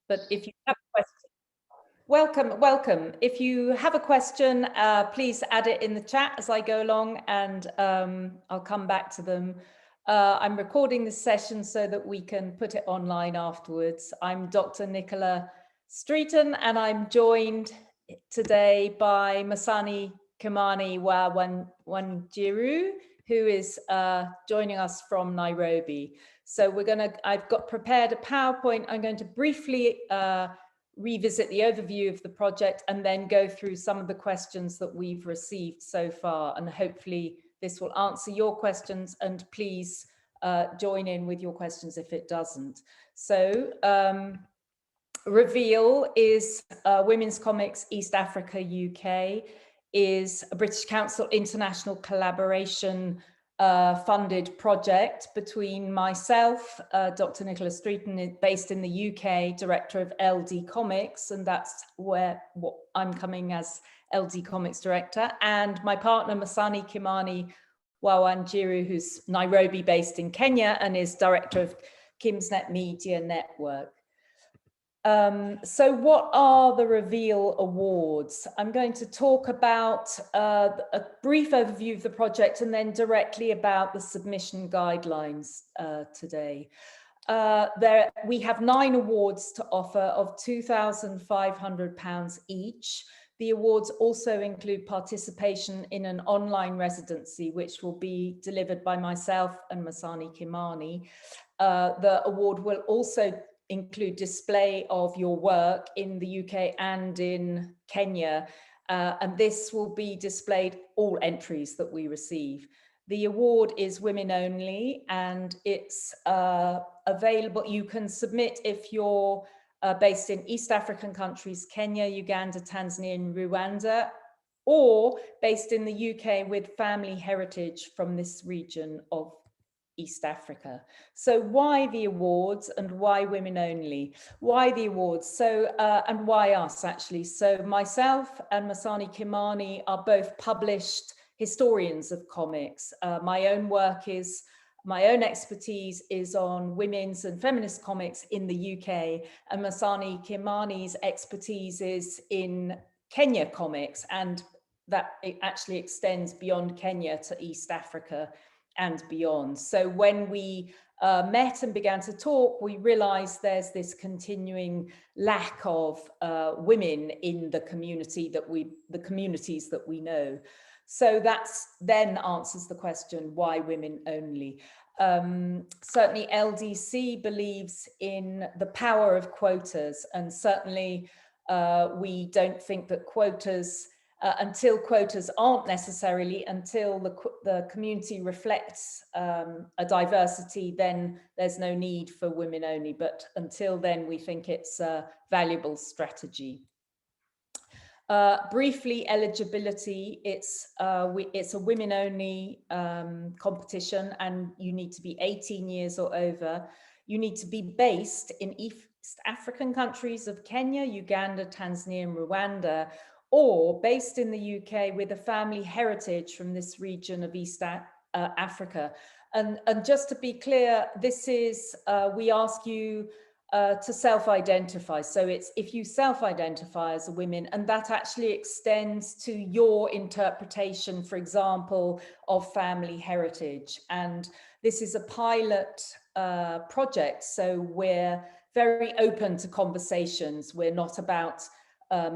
But if you have a question, welcome. If you have a question, please add it in the chat as I go along, and I'll come back to them. I'm recording this session so that we can put it online afterwards. I'm Dr. Nicola Streeton, and I'm joined today by Masani Kimani Wanjiru, who is joining us from Nairobi. So I've got prepared a PowerPoint. I'm going to briefly revisit the overview of the project and then go through some of the questions that we've received so far. And hopefully this will answer your questions, and please join in with your questions if it doesn't. So Reveal is Women's Comics East Africa UK, is a British Council international collaboration funded project between myself, Dr. Nicola Streeton, based in the UK, director of LDComics, and that's what I'm coming as LDComics director, and my partner Masani Kimani Wanjiru, who's Nairobi based in Kenya and is director of KYMSNET Media Network. So what are the Reveal Awards? I'm going to talk about a brief overview of the project and then directly about the submission guidelines today. We have 9 awards to offer of £2,500 each. The awards also include participation in an online residency, which will be delivered by myself and Masani Kimani. The award will also include display of your work in the UK and in Kenya, and this will be displayed, all entries that we receive. The award is women only, and it's available. You can submit if you're based in East African countries, Kenya, Uganda, Tanzania, and Rwanda, or based in the UK with family heritage from this region of East Africa. So why the awards and why women only? Why the awards? So, and why us actually? So myself and Masani Kimani are both published historians of comics. My own expertise is on women's and feminist comics in the UK, and Masani Kimani's expertise is in Kenya comics, and that it actually extends beyond Kenya to East Africa and beyond. So when we met and began to talk, we realized there's this continuing lack of women in the communities that we know. So that's then answers the question, why women only? Certainly LDC believes in the power of quotas, and certainly we don't think that quotas until quotas aren't necessarily, until the community reflects a diversity, then there's no need for women only. But until then, we think it's a valuable strategy. Briefly, eligibility, it's a women only competition, and you need to be 18 years or over. You need to be based in East African countries of Kenya, Uganda, Tanzania, and Rwanda, or based in the UK with a family heritage from this region of East Africa. And just to be clear, this is, we ask you to self-identify. So it's if you self-identify as a woman, and that actually extends to your interpretation, for example, of family heritage. And this is a pilot project, so we're very open to conversations. We're not about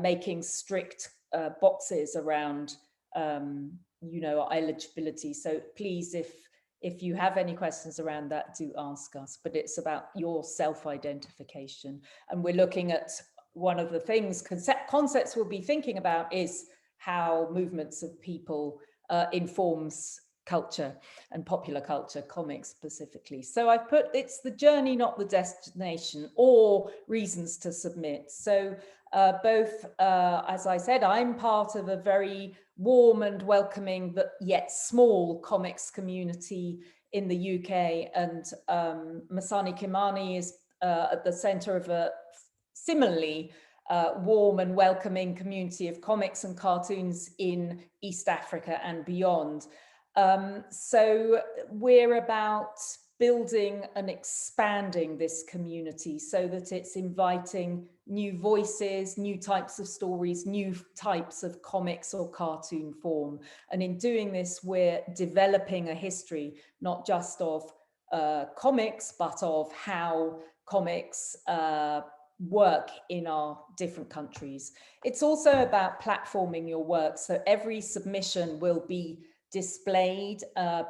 making strict boxes around, our eligibility. So please, if you have any questions around that, do ask us. But it's about your self-identification. And we're looking at one of the things, concepts we'll be thinking about is how movements of people informs culture and popular culture, comics specifically. So I've put, it's the journey, not the destination, or reasons to submit. So both, as I said, I'm part of a very warm and welcoming, but yet small comics community in the UK. And Masani Kimani is at the center of a similarly warm and welcoming community of comics and cartoons in East Africa and beyond. So we're about building and expanding this community so that it's inviting new voices, new types of stories, new types of comics or cartoon form. And in doing this, we're developing a history, not just of comics, but of how comics work in our different countries. It's also about platforming your work. So every submission will be displayed,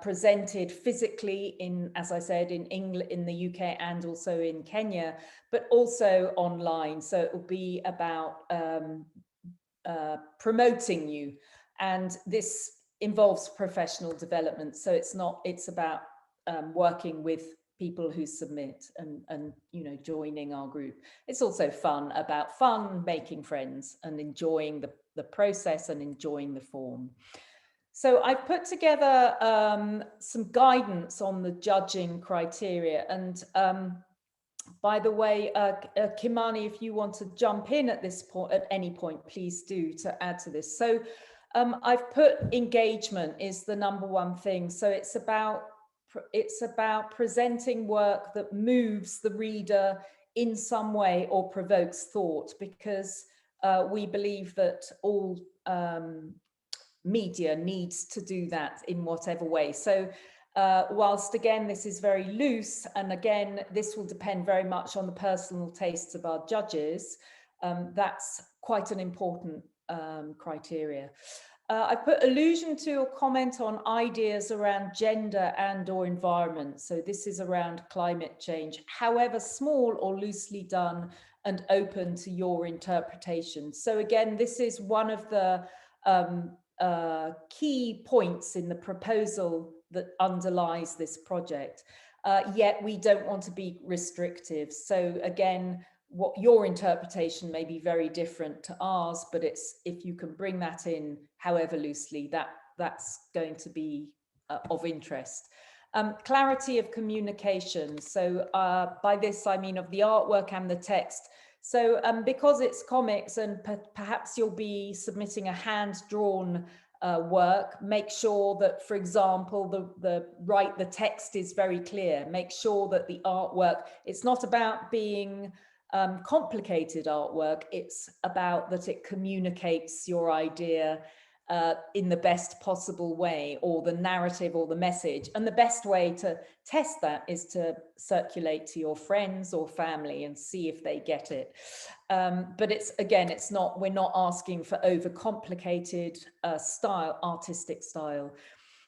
presented physically in, as I said, in England, in the UK, and also in Kenya, but also online. So it will be about promoting you, and this involves professional development. So it's about working with people who submit and you know, joining our group. It's also about fun, making friends, and enjoying the process and enjoying the form. So I've put together some guidance on the judging criteria. And by the way, Kimani, if you want to jump in at this point, at any point, please do, to add to this. So I've put engagement is the #1 thing. So it's about presenting work that moves the reader in some way or provokes thought, because we believe that all media needs to do that in whatever way. So whilst again this is very loose, and again this will depend very much on the personal tastes of our judges, that's quite an important criteria. I put allusion to or comment on ideas around gender and or environment. So this is around climate change, however small or loosely done, and open to your interpretation. So again, this is one of the key points in the proposal that underlies this project. Yet we don't want to be restrictive. So again, what your interpretation may be very different to ours, but it's, if you can bring that in however loosely, that's going to be of interest. Clarity of communication. So by this I mean of the artwork and the text. So because it's comics, and perhaps you'll be submitting a hand-drawn work, make sure that, for example, the text is very clear. Make sure that the artwork, it's not about being complicated artwork, it's about that it communicates your idea in the best possible way, or the narrative or the message. And the best way to test that is to circulate to your friends or family and see if they get it. But it's, again, it's not, we're not asking for overcomplicated style, artistic style.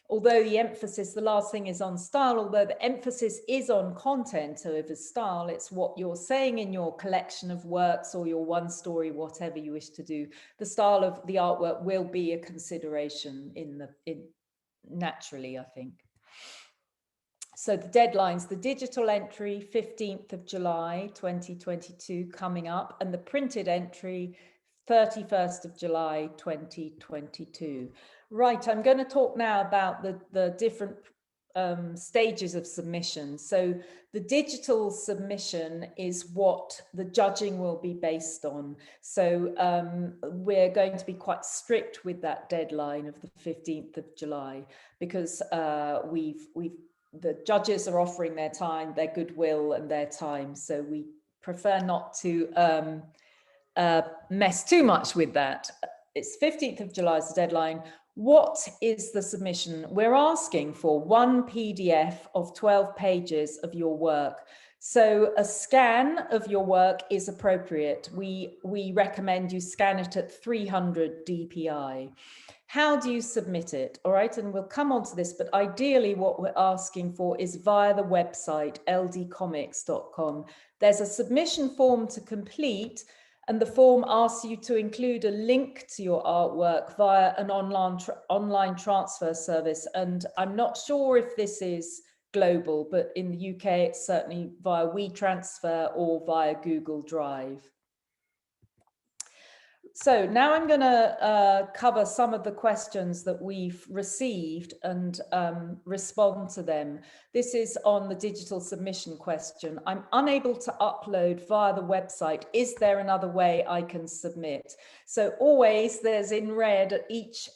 Although the emphasis, the last thing is on style, although the emphasis is on content over style, it's what you're saying in your collection of works or your one story, whatever you wish to do. The style of the artwork will be a consideration naturally, I think. So the deadlines, the digital entry, 15th of July, 2022 coming up, and the printed entry, 31st of July, 2022. Right, I'm going to talk now about the different stages of submission. So the digital submission is what the judging will be based on. So we're going to be quite strict with that deadline of the 15th of July, because the judges are offering their time, their goodwill and their time. So we prefer not to mess too much with that. It's 15th of July is the deadline. What is the submission? We're asking for one PDF of 12 pages of your work. So a scan of your work is appropriate. We recommend you scan it at 300 dpi. How do you submit it? All right, and we'll come on to this, but ideally what we're asking for is via the website, LDComics.com. There's a submission form to complete, and the form asks you to include a link to your artwork via an online transfer service. And I'm not sure if this is global, but in the UK, it's certainly via WeTransfer or via Google Drive. So now I'm going to cover some of the questions that we've received and respond to them. This is on the digital submission question. I'm unable to upload via the website. Is there another way I can submit? So always there's in red at each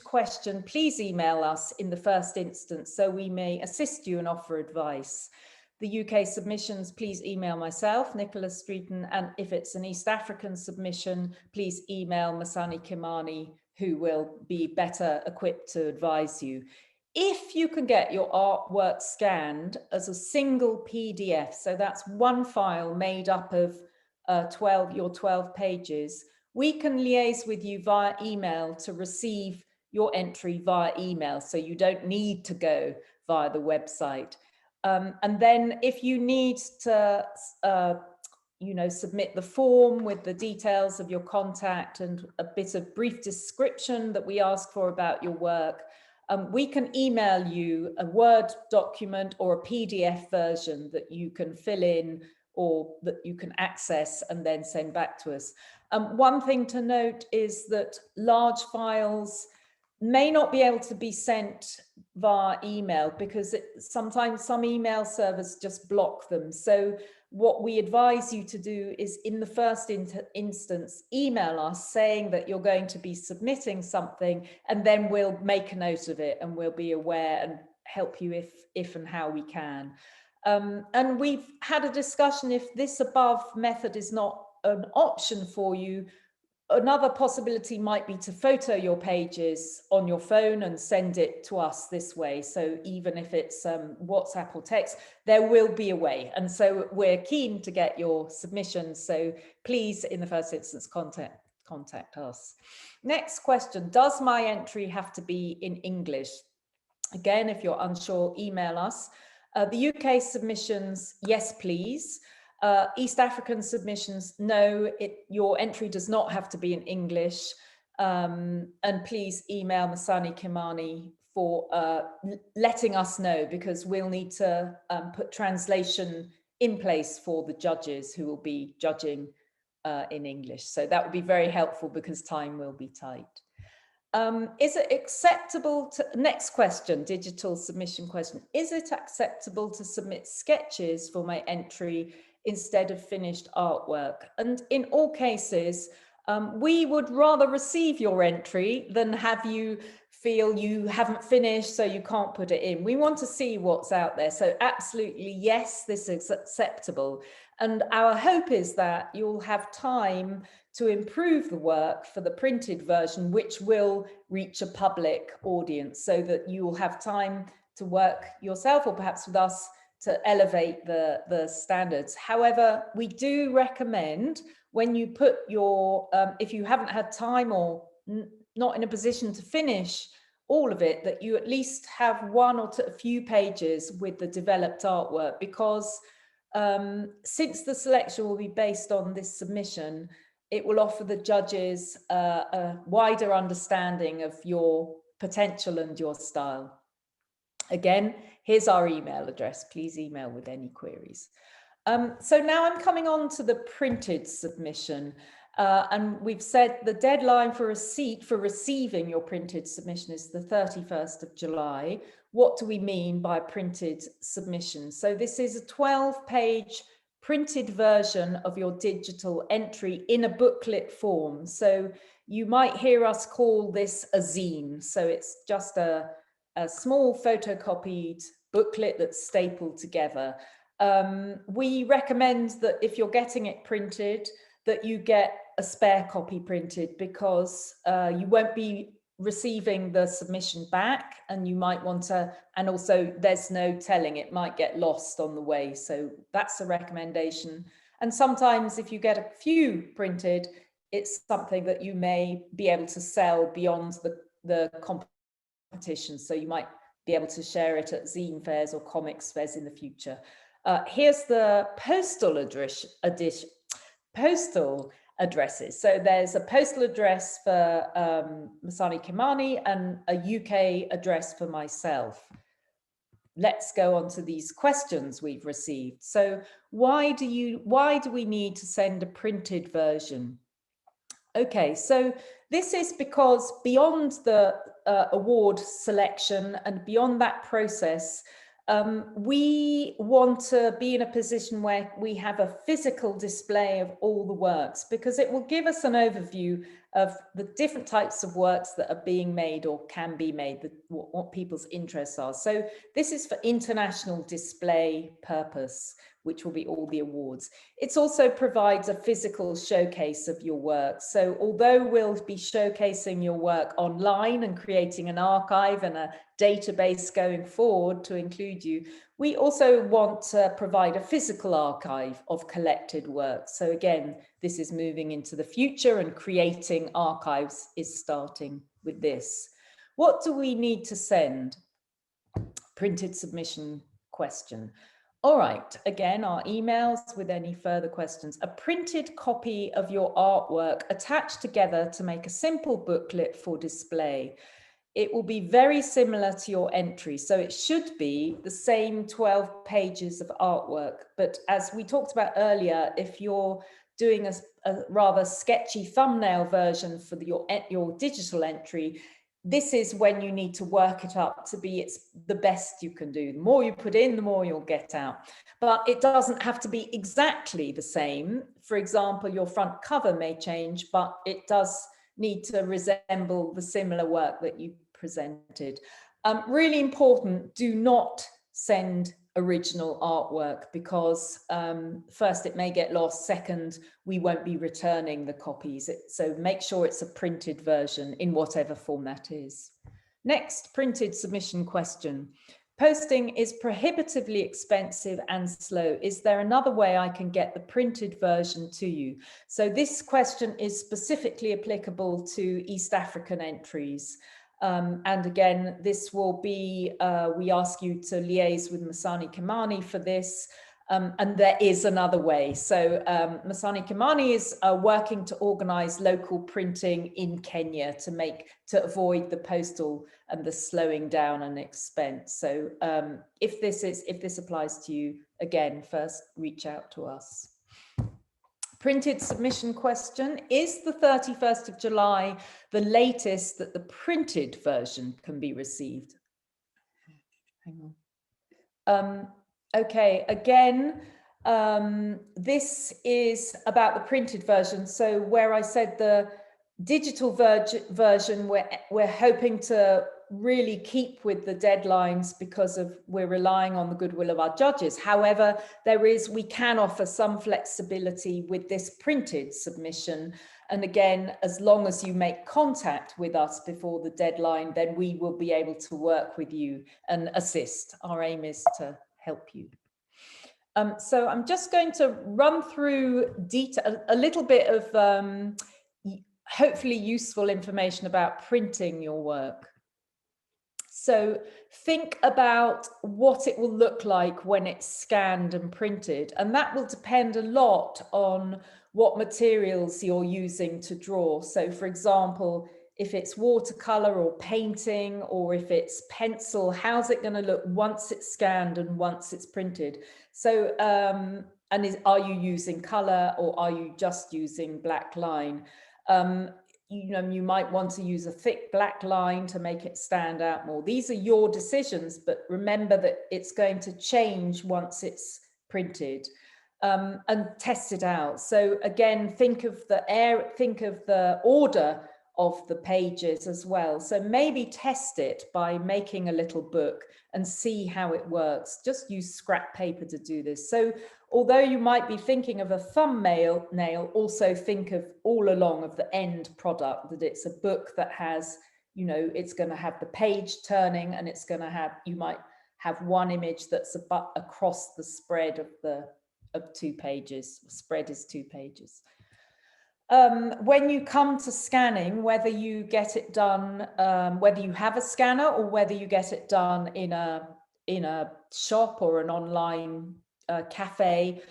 question, please email us in the first instance so we may assist you and offer advice. The UK submissions, please email myself, Nicola Streeton, and if it's an East African submission, please email Masani Kimani, who will be better equipped to advise you. If you can get your artwork scanned as a single PDF, so that's one file made up of 12 pages, we can liaise with you via email to receive your entry via email, so you don't need to go via the website. And then if you need to, submit the form with the details of your contact and a bit of brief description that we ask for about your work, we can email you a Word document or a PDF version that you can fill in or that you can access and then send back to us. One thing to note is that large files may not be able to be sent via email because sometimes some email servers just block them. So what we advise you to do is in the first instance, email us saying that you're going to be submitting something, and then we'll make a note of it and we'll be aware and help you if and how we can. And we've had a discussion, if this above method is not an option for you, another possibility might be to photo your pages on your phone and send it to us this way. So even if it's WhatsApp or text, there will be a way. And so we're keen to get your submissions. So please, in the first instance, contact us. Next question, does my entry have to be in English? Again, if you're unsure, email us. The UK submissions, yes, please. East African submissions, no, your entry does not have to be in English. And please email Masani Kimani for letting us know, because we'll need to put translation in place for the judges who will be judging in English. So that would be very helpful because time will be tight. Is it acceptable to, next question, digital submission question, is it acceptable to submit sketches for my entry instead of finished artwork? And in all cases, we would rather receive your entry than have you feel you haven't finished so you can't put it in. We want to see what's out there. So absolutely, yes, this is acceptable. And our hope is that you'll have time to improve the work for the printed version, which will reach a public audience, so that you will have time to work yourself or perhaps with us to elevate the standards. However, we do recommend when you put your, if you haven't had time or not in a position to finish all of it, that you at least have one or a few pages with the developed artwork, because since the selection will be based on this submission, it will offer the judges a wider understanding of your potential and your style. Again, here's our email address. Please email with any queries. So now I'm coming on to the printed submission. And we've said the deadline for receiving your printed submission is the 31st of July. What do we mean by printed submission? So this is a 12-page printed version of your digital entry in a booklet form. So you might hear us call this a zine. So it's just a small photocopied booklet that's stapled together. We recommend that if you're getting it printed, that you get a spare copy printed, because you won't be receiving the submission back, and you might want to, and also there's no telling, it might get lost on the way. So that's a recommendation. And sometimes if you get a few printed, it's something that you may be able to sell beyond the competition. So you might be able to share it at zine fairs or comics fairs in the future. Here's the postal addresses. So there's a postal address for Masani Kimani and a UK address for myself. Let's go on to these questions we've received. So why do we need to send a printed version? Okay, so this is because beyond the award selection and beyond that process, we want to be in a position where we have a physical display of all the works, because it will give us an overview of the different types of works that are being made or can be made, what people's interests are. So this is for international display purpose, which will be all the awards. It also provides a physical showcase of your work. So although we'll be showcasing your work online and creating an archive and a database going forward to include you, we also want to provide a physical archive of collected work. So again, this is moving into the future, and creating archives is starting with this. What do we need to send? Printed submission question. All right, again, our emails with any further questions. A printed copy of your artwork attached together to make a simple booklet for display. It will be very similar to your entry. So it should be the same 12 pages of artwork. But as we talked about earlier, if you're doing a rather sketchy thumbnail version for your digital entry, this is when you need to work it up to be the best you can do. The more you put in, the more you'll get out. But it doesn't have to be exactly the same. For example, your front cover may change, but it does need to resemble the similar work that you presented. Really important, do not send original artwork, because first, it may get lost. Second, we won't be returning the copies. So make sure it's a printed version in whatever form that is. Next, printed submission question. Posting is prohibitively expensive and slow. Is there another way I can get the printed version to you? So this question is specifically applicable to East African entries. And again, this will be, we ask you to liaise with Masani Kimani for this. And there is another way. So Masani Kimani is working to organize local printing in Kenya to avoid the postal and the slowing down and expense. So if this applies to you, again, first reach out to us. Printed submission question. Is the 31st of July the latest that the printed version can be received? Hang on. Okay, again, this is about the printed version. So where I said the digital version, we're hoping to really keep with the deadlines because we're relying on the goodwill of our judges. However, we can offer some flexibility with this printed submission. And again, as long as you make contact with us before the deadline, then we will be able to work with you and assist. Our aim is to help you. So I'm just going to run through a little bit of hopefully useful information about printing your work. So think about what it will look like when it's scanned and printed, and that will depend a lot on what materials you're using to draw. So for example, if it's watercolor or painting, or if it's pencil, how's it going to look once it's scanned and once it's printed? So, are you using color, or are you just using black line? You might want to use a thick black line to make it stand out more. These are your decisions, but remember that it's going to change once it's printed, and test it out. So again, think of the order of the pages as well. So maybe test it by making a little book and see how it works. Just use scrap paper to do this. So although you might be thinking of a thumbnail, also think of all along of the end product, that it's a book that has, it's going to have the page turning, and it's going to have, you might have one image that's across the spread of 2 pages. Spread is 2 pages. When you come to scanning, whether you get it done, whether you have a scanner or whether you get it done in a shop or an online cafe,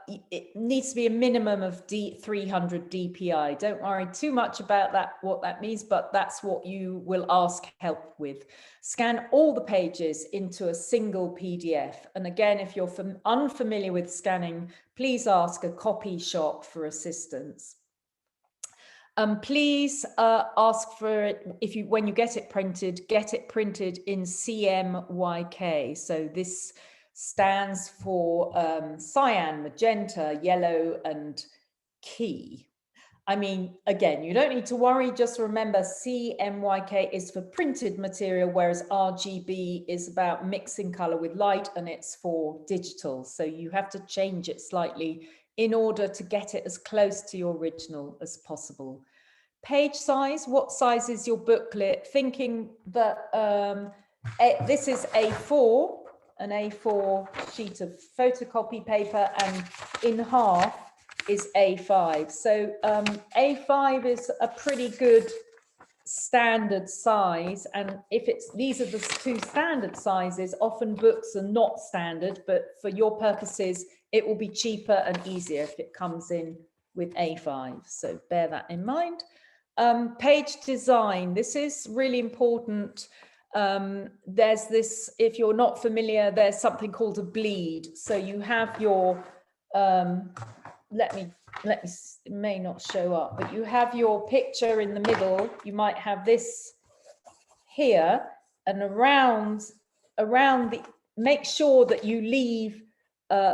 it needs to be a minimum of 300 DPI. Don't worry too much about that, what that means, but that's what you will ask help with. Scan all the pages into a single PDF. And again, if you're unfamiliar with scanning, please ask a copy shop for assistance. Please ask for it when you get it printed in CMYK. So this stands for cyan, magenta, yellow, and key. I mean, again, you don't need to worry. Just remember CMYK is for printed material, whereas RGB is about mixing color with light, and it's for digital. So you have to change it slightly in order to get it as close to your original as possible. Page size, what size is your booklet? Thinking that this is A4, an A4 sheet of photocopy paper, and in half is A5. So A5 is a pretty good standard size, and if these are the two standard sizes, often books are not standard, but for your purposes it will be cheaper and easier if it comes in with A5, so bear that in mind. Page design, this is really important. There's this, if you're not familiar, there's something called a bleed. So you have your let me, it may not show up, but you have your picture in the middle. You might have this here, and around make sure that you leave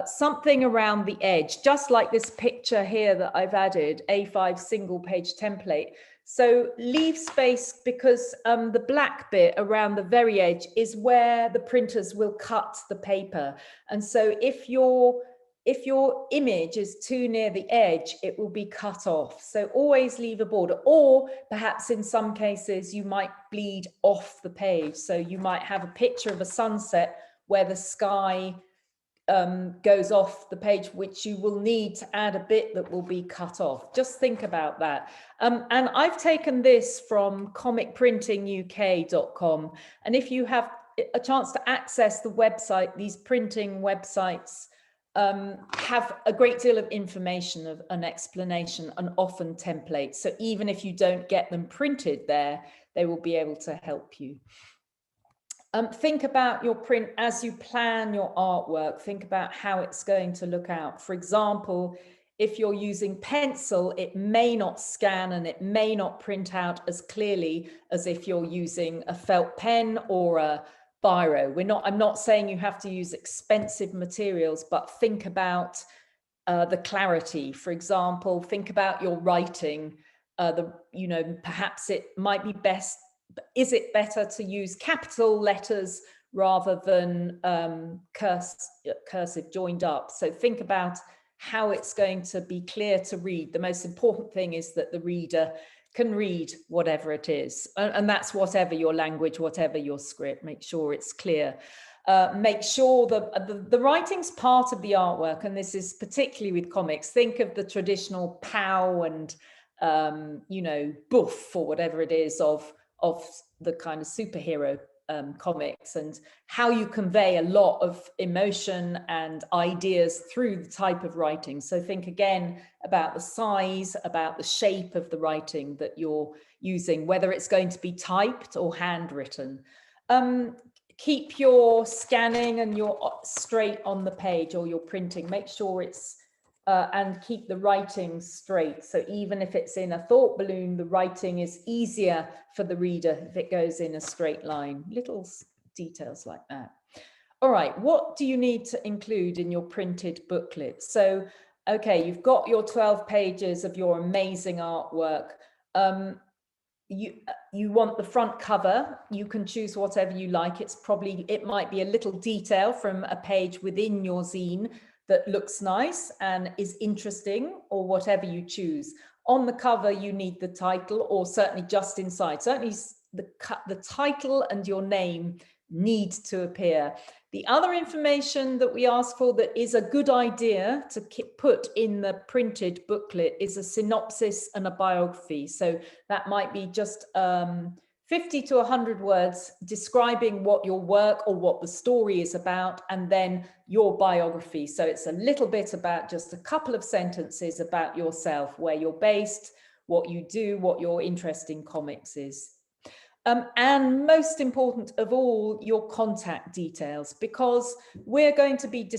something around the edge, just like this picture here that I've added, A5 single page template. So leave space, because the black bit around the very edge is where the printers will cut the paper. And so if your image is too near the edge, it will be cut off. So always leave a border, or perhaps in some cases you might bleed off the page. So you might have a picture of a sunset where the sky goes off the page, which you will need to add a bit that will be cut off. Just think about that. And I've taken this from comicprintinguk.com. And if you have a chance to access the website, these printing websites have a great deal of information, of an explanation, and often templates. So even if you don't get them printed there, they will be able to help you. Think about your print as you plan your artwork. Think about how it's going to look out. For example, if you're using pencil, it may not scan and it may not print out as clearly as if you're using a felt pen or a biro. I'm not saying you have to use expensive materials, but think about the clarity. For example, think about your writing. Perhaps it might be best. Is it better to use capital letters rather than cursive joined up? So think about how it's going to be clear to read. The most important thing is that the reader can read whatever it is. And that's whatever your language, whatever your script, make sure it's clear. Make sure that the writing's part of the artwork. And this is particularly with comics. Think of the traditional pow and, boof or whatever it is of the kind of superhero comics, and how you convey a lot of emotion and ideas through the type of writing. So think again about the size, about the shape of the writing that you're using, whether it's going to be typed or handwritten. Keep your scanning and your straight on the page, or your printing. Make sure it's and keep the writing straight. So even if it's in a thought balloon, the writing is easier for the reader if it goes in a straight line. Little details like that. All right, what do you need to include in your printed booklet? So, okay, you've got your 12 pages of your amazing artwork. You want the front cover. You can choose whatever you like. It might be a little detail from a page within your zine that looks nice and is interesting, or whatever you choose. On the cover, you need the title, or certainly just inside. Certainly the title and your name need to appear. The other information that we ask for that is a good idea to put in the printed booklet is a synopsis and a biography. So that might be just 50 to 100 words describing what your work or what the story is about, and then your biography. So it's a little bit about just a couple of sentences about yourself, where you're based, what you do, what your interest in comics is. And most important of all, your contact details, because we're going to be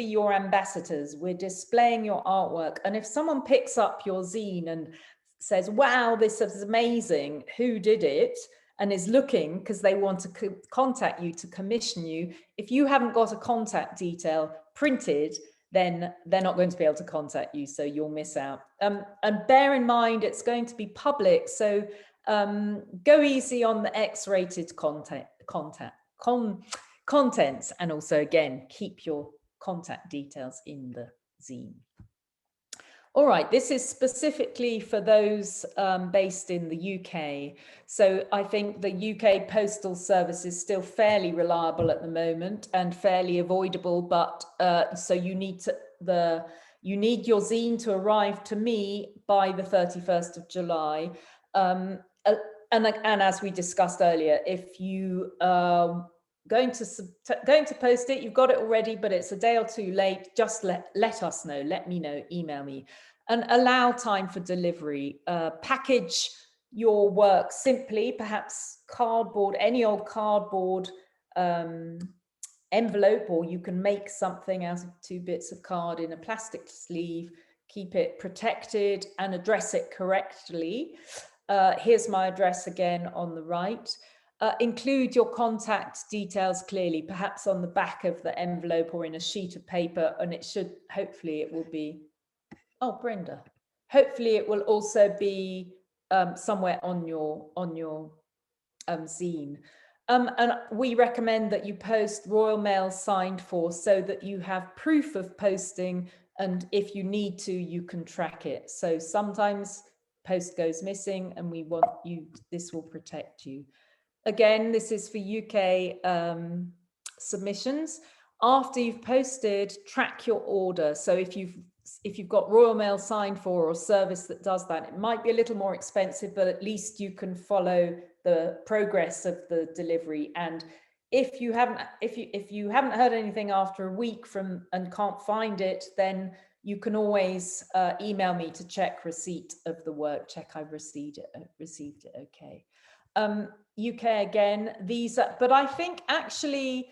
your ambassadors. We're displaying your artwork. And if someone picks up your zine and says, wow, this is amazing, who did it? And is looking because they want to contact you to commission you. If you haven't got a contact detail printed, then they're not going to be able to contact you, so you'll miss out. And bear in mind, it's going to be public, so go easy on the X-rated contents, and also, again, keep your contact details in the zine. All right, this is specifically for those based in the UK. So I think the UK Postal Service is still fairly reliable at the moment and fairly avoidable, but so you need your zine to arrive to me by the 31st of July. And as we discussed earlier, if you going to post it, you've got it already, but it's a day or two late, just let us know, let me know, email me, and allow time for delivery. Package your work simply, perhaps cardboard, any old cardboard envelope, or you can make something out of 2 bits of card in a plastic sleeve, keep it protected and address it correctly. Here's my address again on the right. Include your contact details clearly, perhaps on the back of the envelope or in a sheet of paper, and it should, hopefully it will be, oh, Brenda, hopefully it will also be somewhere on your zine. And we recommend that you post Royal Mail signed for, so that you have proof of posting, and if you need to, you can track it. So sometimes post goes missing, and we want you, this will protect you. Again, this is for UK submissions. After you've posted, track your order. So if you've got Royal Mail signed for, or service that does that, it might be a little more expensive, but at least you can follow the progress of the delivery. And if you haven't heard anything after a week and can't find it, then you can always email me to check receipt of the work, check I've received it okay. UK again, but I think actually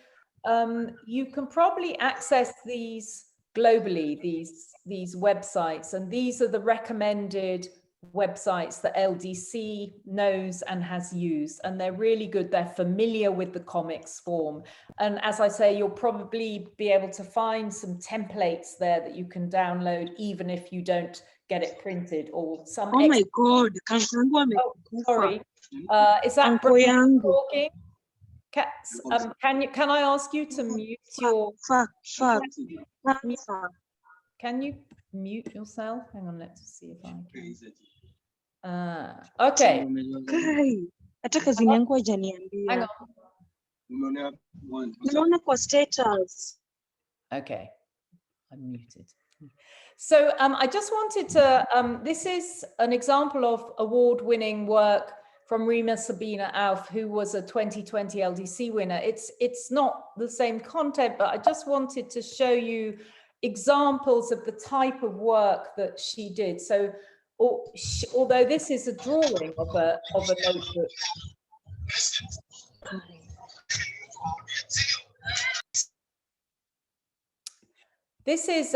you can probably access these globally, these websites, and these are the recommended websites that LDC knows and has used, and they're really good. They're familiar with the comics form, and as I say, you'll probably be able to find some templates there that you can download, even if you don't get it printed, or some. Oh my God! Oh, sorry. Is that talking? Can I ask you to mute your? Can you mute yourself? Hang on, let's see if I can. Okay. Hang on. Okay, I'm muted. So I just wanted to, this is an example of award-winning work from Rima Sabina Auf, who was a 2020 LDC winner. It's not the same content, but I just wanted to show you examples of the type of work that she did. So although this is a drawing of a notebook. This is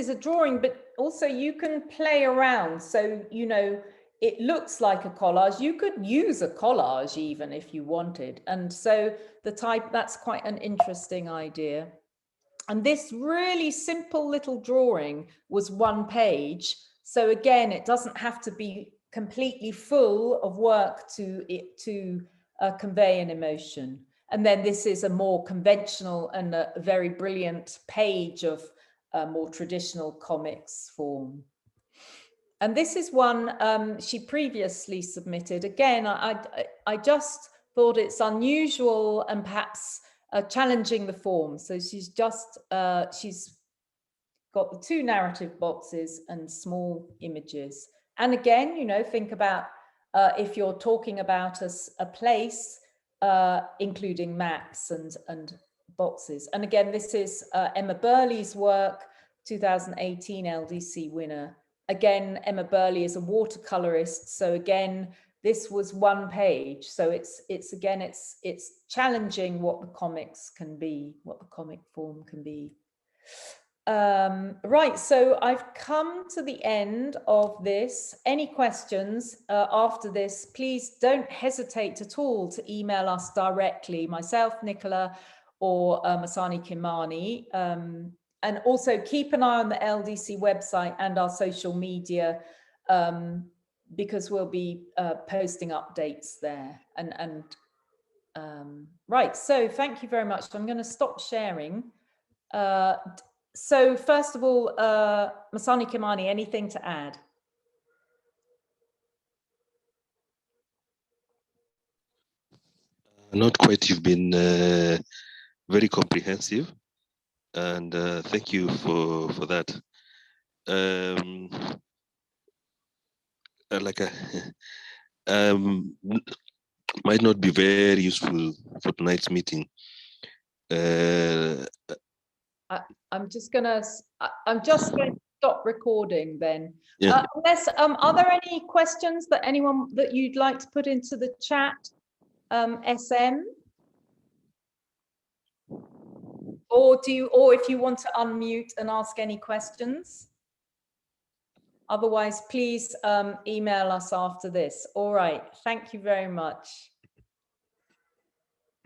a drawing, but also you can play around. So, you know, it looks like a collage. You could use a collage even if you wanted. And so that's quite an interesting idea. And this really simple little drawing was 1 page. So again, it doesn't have to be completely full of work to convey an emotion. And then this is a more conventional and a very brilliant page of more traditional comics form. And this is one she previously submitted. Again, I just thought it's unusual and perhaps challenging the form. So she's got the 2 narrative boxes and small images. And again, you know, think about if you're talking about a place, including maps and boxes. And again, this is Emma Burley's work, 2018 LDC winner. Again, Emma Burley is a watercolorist. So again, this was 1 page. So it's challenging what the comics can be, what the comic form can be. Right, so I've come to the end of this. Any questions after this, please don't hesitate at all to email us directly, myself, Nicola, or Masani Kimani. And also keep an eye on the LDC website and our social media, because we'll be posting updates there. Right, so thank you very much. I'm going to stop sharing. So first of all, Masani Kimani, anything to add? Not quite. You've been very comprehensive, and thank you for that. Like might not be very useful for tonight's meeting. I'm just going to stop recording then. Yeah. Unless, are there any questions that that you'd like to put into the chat, SM? Or if you want to unmute and ask any questions? Otherwise, please email us after this. All right. Thank you very much.